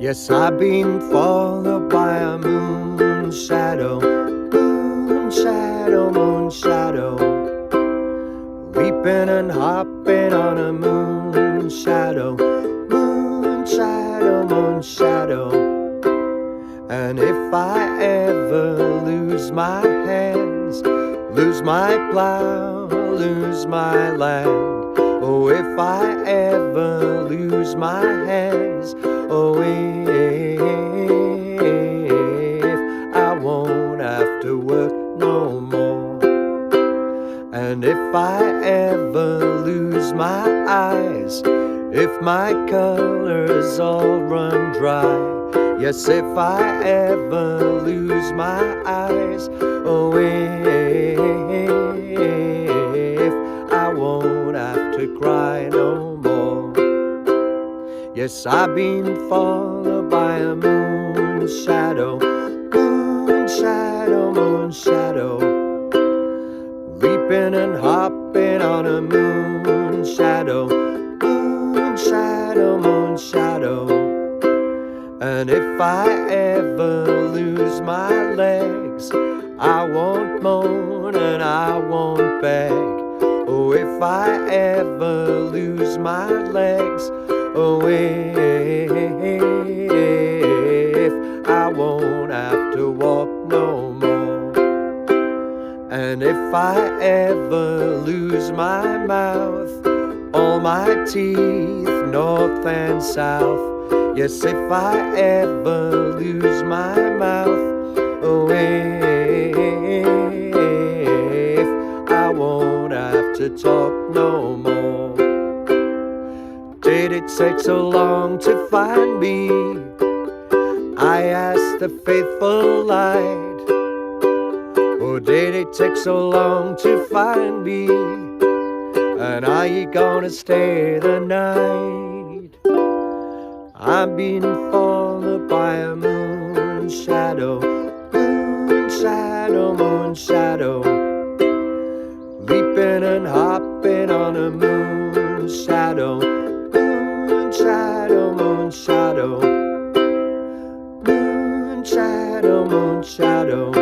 Yes, I've been followed by a moon shadow, moon shadow, moon shadow, leaping and hopping on a moon shadow, moon shadow, moon shadow. And if I ever lose my hands, lose my plow, lose my land, oh, if I ever lose my hands, oh, if I won't have to work no more. And if I ever lose my eyes, if my colors all run dry, yes, if I ever lose my eyes, oh, if I won't have to cry no more. Yes, I've been followed by a moon shadow, moon shadow, moon shadow, leaping and hopping on a moon shadow, moon shadow, moon shadow. And if I ever lose my legs, I won't moan and I won't beg. Oh, if I ever lose my legs, oh, if I won't have to walk no more. And if I ever lose my mouth, all my teeth, north and south, yes, if I ever lose my mouth, oh, if I won't have to talk no more. Did it take so long to find me? I asked the faithful light. Or did it take so long to find me? And are you gonna stay the night? I've been followed by a moon shadow, moon shadow, moon shadow, leaping and hopping on a moon shadow, moon shadow, moon shadow, moon shadow, moon shadow,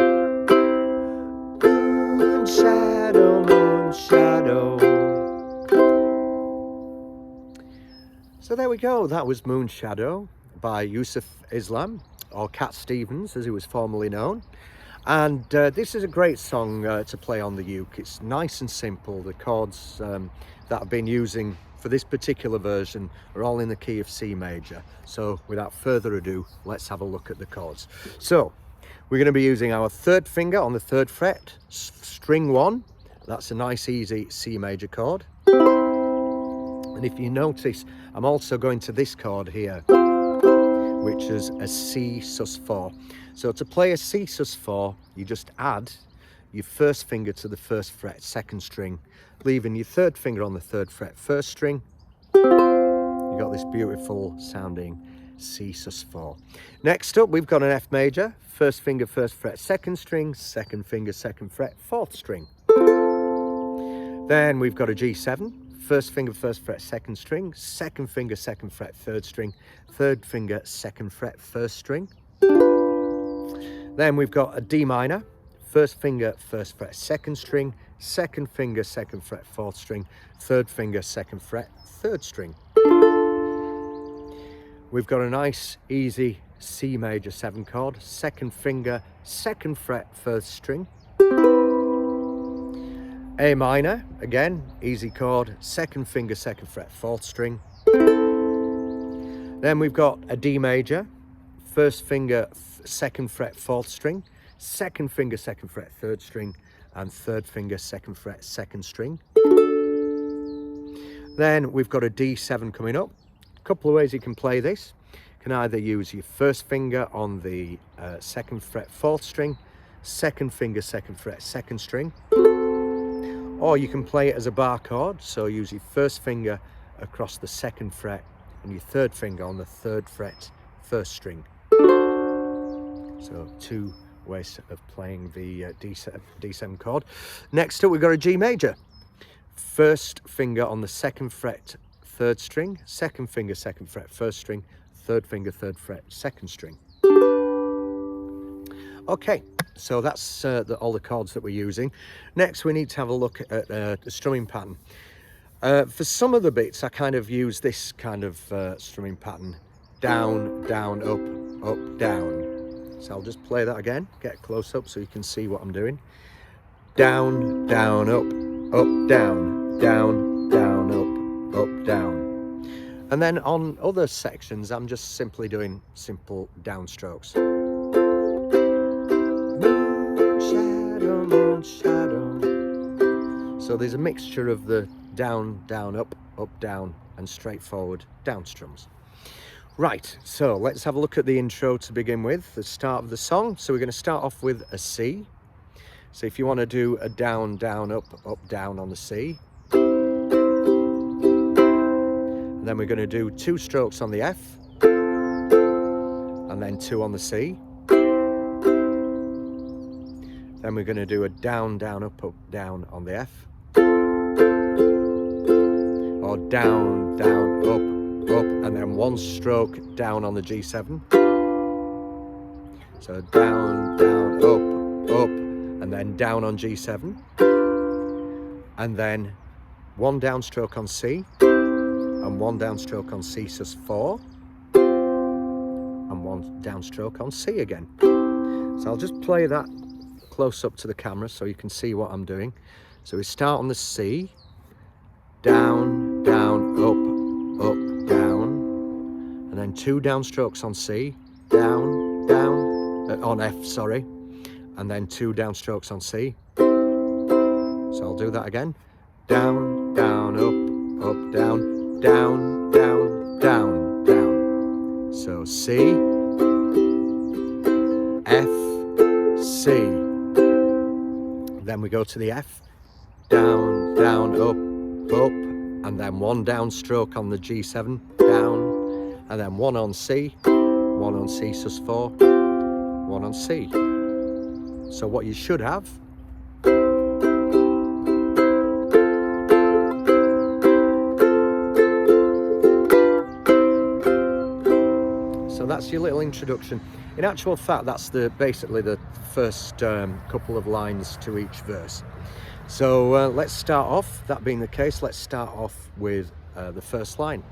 moon shadow, moon shadow. So there we go, that was Moonshadow by Yusuf Islam, or Cat Stevens as he was formerly known. And this is a great song to play on the uke. It's nice and simple. The chords that I've been using for this particular version are all in the key of C major. So without further ado, let's have a look at the chords. So we're going to be using our third finger on the 3rd fret, string 1. That's a nice easy C major chord. And if you notice, I'm also going to this chord here, which is a C sus4. So to play a C sus4, you just add your 1st finger to the 1st fret, 2nd string, leaving your 3rd finger on the 3rd fret, 1st string. You got this beautiful sounding C sus4. Next up, we've got an F major, 1st finger, 1st fret, 2nd string, 2nd finger, 2nd fret, 4th string. Then we've got a G7. 1st finger, 1st fret, 2nd string, 2nd finger, 2nd fret, 3rd string, 3rd finger, 2nd fret, 1st string. Then we've got a D minor, 1st finger, 1st fret, 2nd string, 2nd finger, 2nd fret, 4th string, 3rd finger, 2nd fret, 3rd string. We've got a nice easy C major 7 chord, 2nd finger, 2nd fret, 1st string. A minor, again, easy chord, 2nd finger, 2nd fret, 4th string. Then we've got a D major, 1st finger, 2nd fret, 4th string, 2nd finger, 2nd fret, 3rd string, and 3rd finger, 2nd fret, 2nd string. Then we've got a D7 coming up. A couple of ways you can play this. You can either use your 1st finger on the 2nd fret, 4th string, 2nd finger, 2nd fret, 2nd string. Or you can play it as a bar chord, so use your 1st finger across the 2nd fret and your 3rd finger on the 3rd fret, 1st string. So 2 ways of playing the D7 chord. Next up, we've got a G major. 1st finger on the 2nd fret, 3rd string, 2nd finger, 2nd fret, 1st string, third finger, 3rd fret, 2nd string. Okay, so that's all the chords that we're using. Next, we need to have a look at the strumming pattern. For some of the bits, I kind of use this kind of strumming pattern. Down, down, up, up, down. So I'll just play that again, get close up so you can see what I'm doing. Down, down, up, down, down, down, up, down. And then on other sections, I'm just simply doing simple downstrokes. Moonshadow, moonshadow. So there's a mixture of the down, down, up, down, and straightforward down strums. Right, so let's have a look at the intro to begin with, the start of the song. So we're going to start off with a C. So if you want to do a down, down, up, down on the C. And then we're going to do 2 strokes on the F. And then 2 on the C. Then we're going to do a down, down, up, down on the F. Or down, down, up, and then 1 stroke down on the G7. So down, down, up, and then down on G7. And then 1 downstroke on C, and 1 downstroke on C sus4, and 1 downstroke on C again. So I'll just play that close up to the camera so you can see what I'm doing. So we start on the C, down, down, up, down, and then 2 downstrokes on C, down, down, on F, sorry, and then 2 downstrokes on C. So I'll do that again. Down, down, up, down, down, down, down, down. So C, F, C. Then we go to the F, down, down, up, and then 1 downstroke on the G7, down, and then 1 on C, 1 on C sus4, 1 on C. So what you should have so that's your little introduction. In actual fact, that's basically the first couple of lines to each verse. So let's start off, that being the case, let's start off with the first line.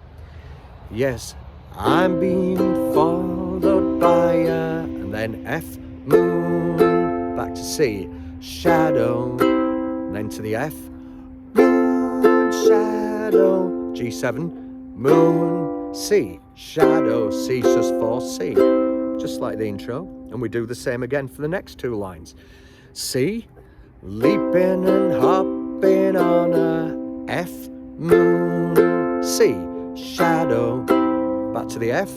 Yes, I'm being followed by and then F, moon, back to C, shadow, and then to the F, moon, shadow, G7, moon, C, shadow, C sus4, C, just like the intro. And we do the same again for the next 2 lines. C, leaping and hopping on a F, moon, C, shadow, back to the F,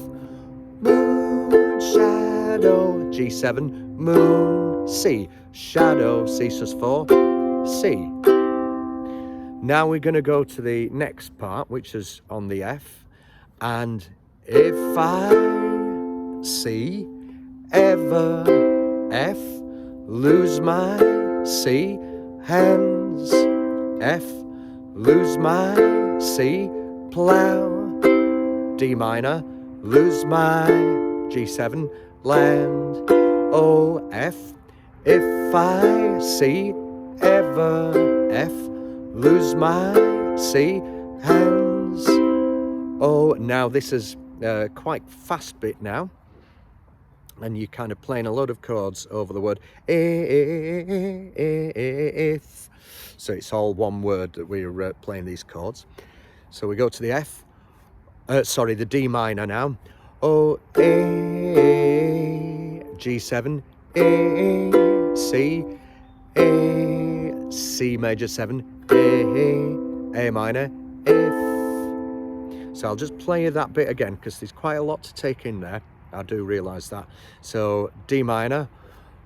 moon, shadow, G7, moon, C, shadow, C sus4, C. Now we're going to go to the next part, which is on the F, and if I C, ever, F, lose my C, hands, F, lose my C, plow, D minor, lose my G7, land, O, F, if I C, ever, F, lose my C, hands, O. Now this is quite fast bit now, and you're kind of playing a lot of chords over the word if. So it's all one word that we're playing these chords. So we go to the F, the D minor now. O, A, G7, A, C, A, C major 7, A minor, F. So I'll just play that bit again because there's quite a lot to take in there. I do realise that. So D minor,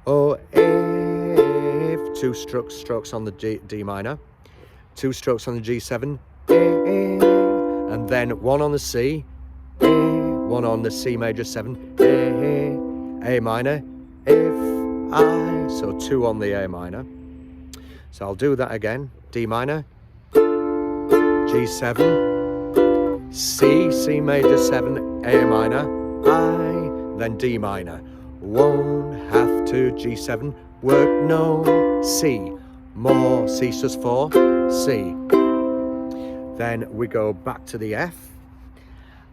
O, F, 2 strokes on the D minor, 2 strokes on the G7, and then 1 on the C, 1 on the C major 7, A minor, F, I, so 2 on the A minor. So I'll do that again. D minor, G7, C, C major 7, A minor, I, then D minor. Won't have to G7, work no C, more C sus4, C. Then we go back to the F,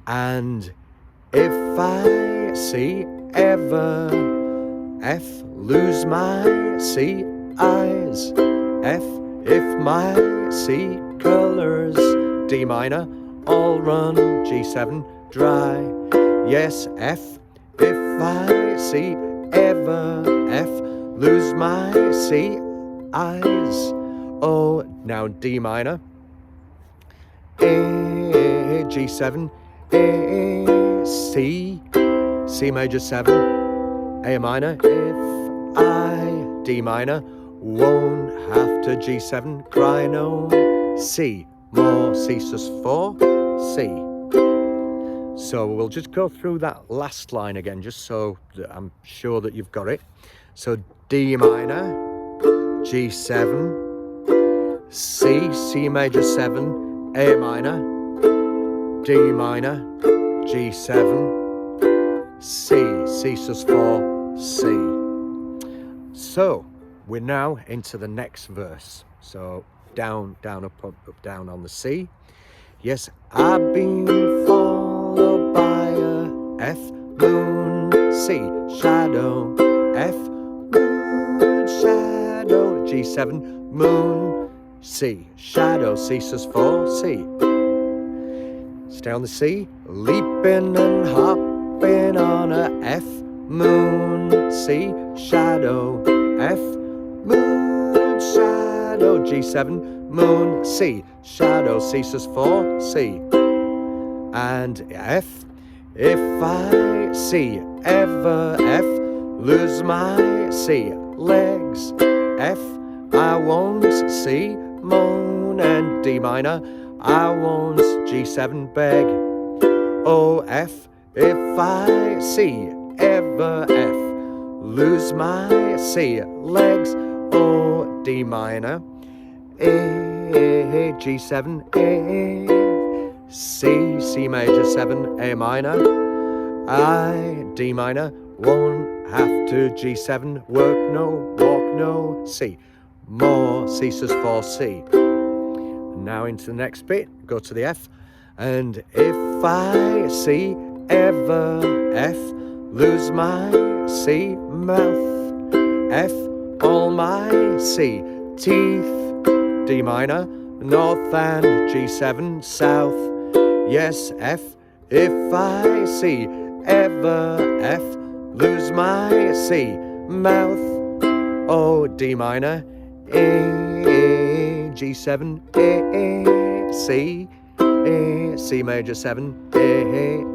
and if I C ever F, lose my C eyes, F, if my C colors D minor, all run G7 dry, yes F, if I C ever F, lose my C eyes, oh, now D minor, A, G7, A, C, C major 7, A minor, if I, D minor, won't have to G7, cry no, C, more C sus4, C. So we'll just go through that last line again, just so that I'm sure that you've got it. So D minor, G7, C, C major 7, A minor, D minor, G7, C, C sus4, C. So we're now into the next verse. So down, down, up, up, up, down on the C. Yes, I've been followed by a F, moon, C, shadow, F, moon, shadow, G7, moon, C, shadow, C sus4, C. Stay on the C, leaping and hopping on a F, moon, C, shadow, F, moon, shadow, G7, moon, C, shadow, C sus4, C. And F, if I C ever F, lose my C legs, F, I won't C, moan, and D minor, I won't G7 beg, oh F, if I C ever F, lose my C legs, oh D minor, A, G7, A, C, C major 7, A minor, I, D minor, won't have to G7, work no, walk no, C, more C sus4, C. And now into the next bit, go to the F, and if I C ever F, lose my C mouth, F, all my C teeth, D minor, north and G7 south, yes F, if I C ever F, lose my C mouth, oh D minor, A, G7, A, C, A, C major 7,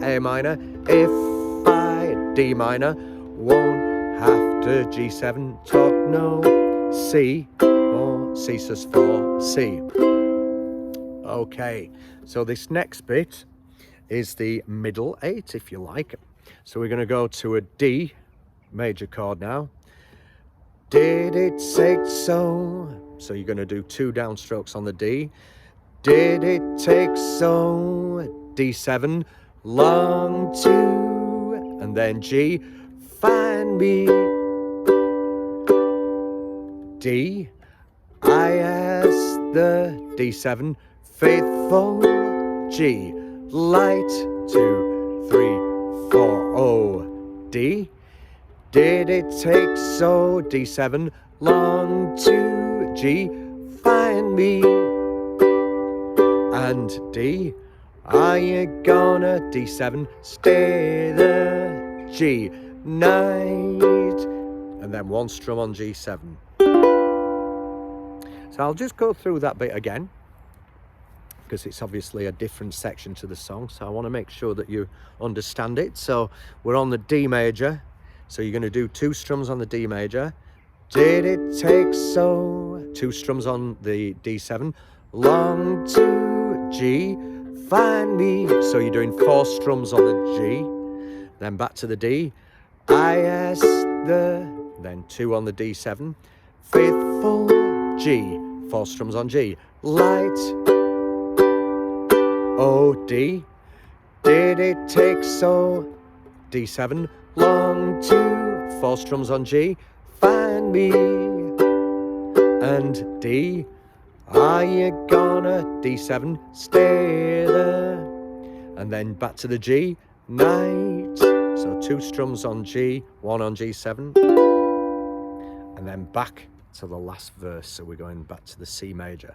A minor, if I D minor, won't have to G7, talk no, C, or C sus4, C. Okay, so this next bit is the middle 8, if you like. So we're going to go to a D major chord now. Did it take so? So you're going to do 2 downstrokes on the D. Did it take so? D7, long to, and then G, find me. D, I asked the D7, faithful G, light 2, 3, 4, oh, D. Did it take so? D7, long to G, find me. And D, are you gonna D7, stay the G, night, and then 1 strum on G7. So I'll just go through that bit again, because it's obviously a different section to the song, so I want to make sure that you understand it. So we're on the D major, so you're going to do 2 strums on the D major. Did it take so? 2 strums on the D7, long to G, find me. So you're doing 4 strums on the G, then back to the D, I asked the, then 2 on the D7, faithful G, 4 strums on G, light, oh D, did it take so? D7, long 2, 4 strums on G, find me, and D, are you gonna, D7, stay there, and then back to the G, night, so 2 strums on G, 1 on G7, and then back to the last verse, so we're going back to the C major.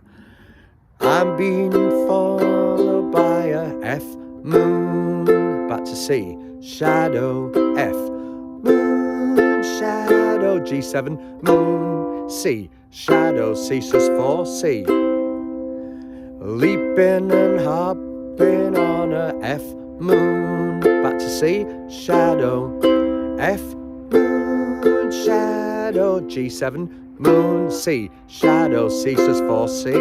I'm being followed by a F, moon, back to C, shadow, F, moon, shadow, G7, moon, C, shadow, C sus4, C, leaping and hopping on a F, moon, back to C, shadow, F, moon, shadow, G7, moon, C, shadow, C sus4, C,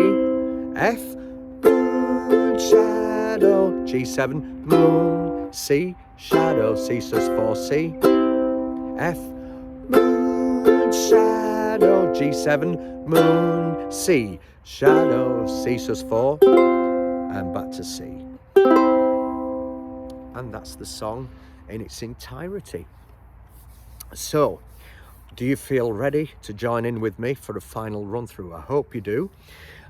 F, moon, shadow, G7, moon, C, shadow, C sus4, C, F, moon, shadow, G7, moon, C, shadow, C sus4, and back to C. And that's the song in its entirety. So, do you feel ready to join in with me for a final run through? I hope you do.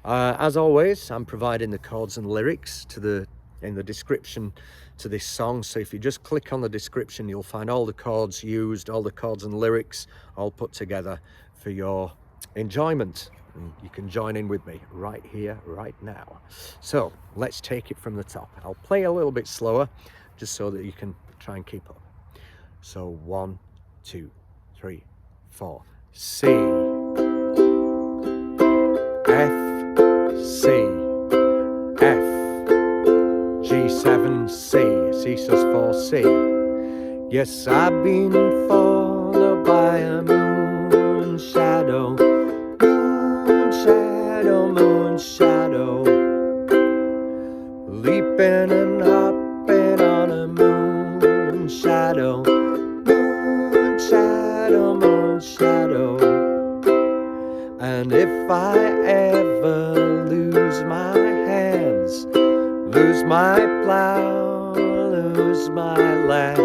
As always, I'm providing the chords and lyrics in the description to this song. So if you just click on the description, you'll find all the chords used, all the chords and lyrics, all put together for your enjoyment. And you can join in with me right here, right now. So let's take it from the top. I'll play a little bit slower, just so that you can try and keep up. So 1, 2, 3, 4. C, F, C, F, G7, C, C sus4, C. Yes, I've been followed by a moon shadow, moon shadow, moon shadow, leaping and hopping on a moon shadow, moon shadow, moon shadow. And if I ever lose my hands, lose my plow, lose my land,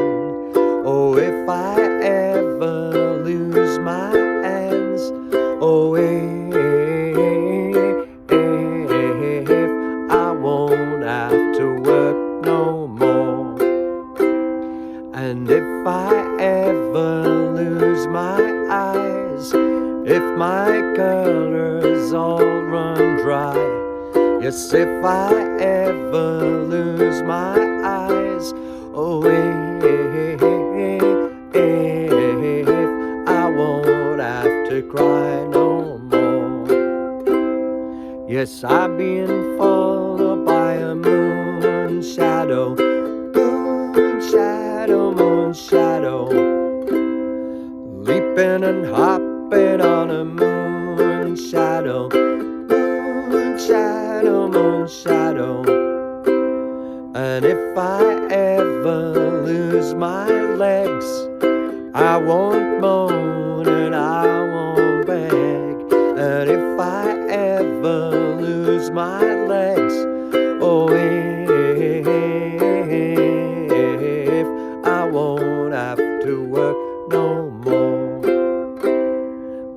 oh, if I ever lose my hands, oh, if I won't have to work no more, and if I ever lose my eyes, if my colors all run dry, yes, if I ever lose my eyes, oh, if I won't have to cry no more. Yes, I've been followed by a moon shadow, moon shadow, moon shadow, leaping and hopping on a moon shadow, moon shadow, moon shadow. And if I ever lose my legs, I won't moan and I won't beg. And if I ever lose my legs, oh, if I won't have to work no more.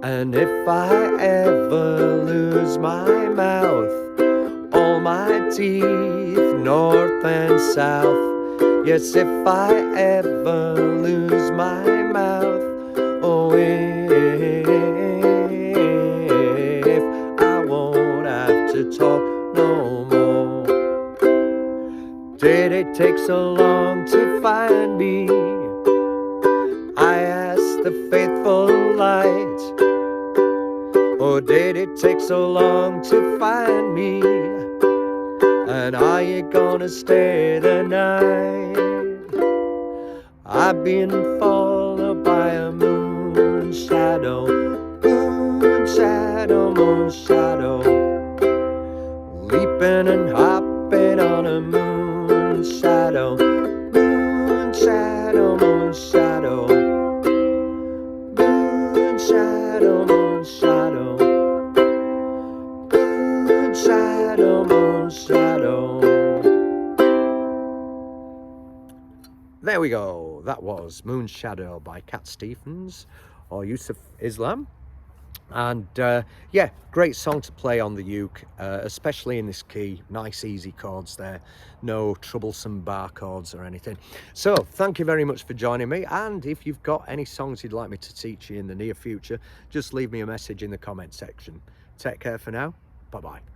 And if I ever lose my mouth, all my teeth, north and south, yes, if I ever lose my mouth, oh, if I won't have to talk no more. Did it take so long to find me? I asked the faithful light. Or did it take so long to find me? And are you gonna stay the night? I've been followed by a moon shadow, moon shadow, moon shadow, leaping and hopping on a moon shadow, moon shadow, moon shadow, moon shadow, moon shadow, moon shadow, moon shadow. there we go. That was Moonshadow by Cat Stevens or Yusuf Islam. And yeah, great song to play on the uke, especially in this key. Nice easy chords there, no troublesome bar chords or anything. So thank you very much for joining me, and if you've got any songs you'd like me to teach you in the near future, just leave me a message in the comment section. Take care for now. Bye bye.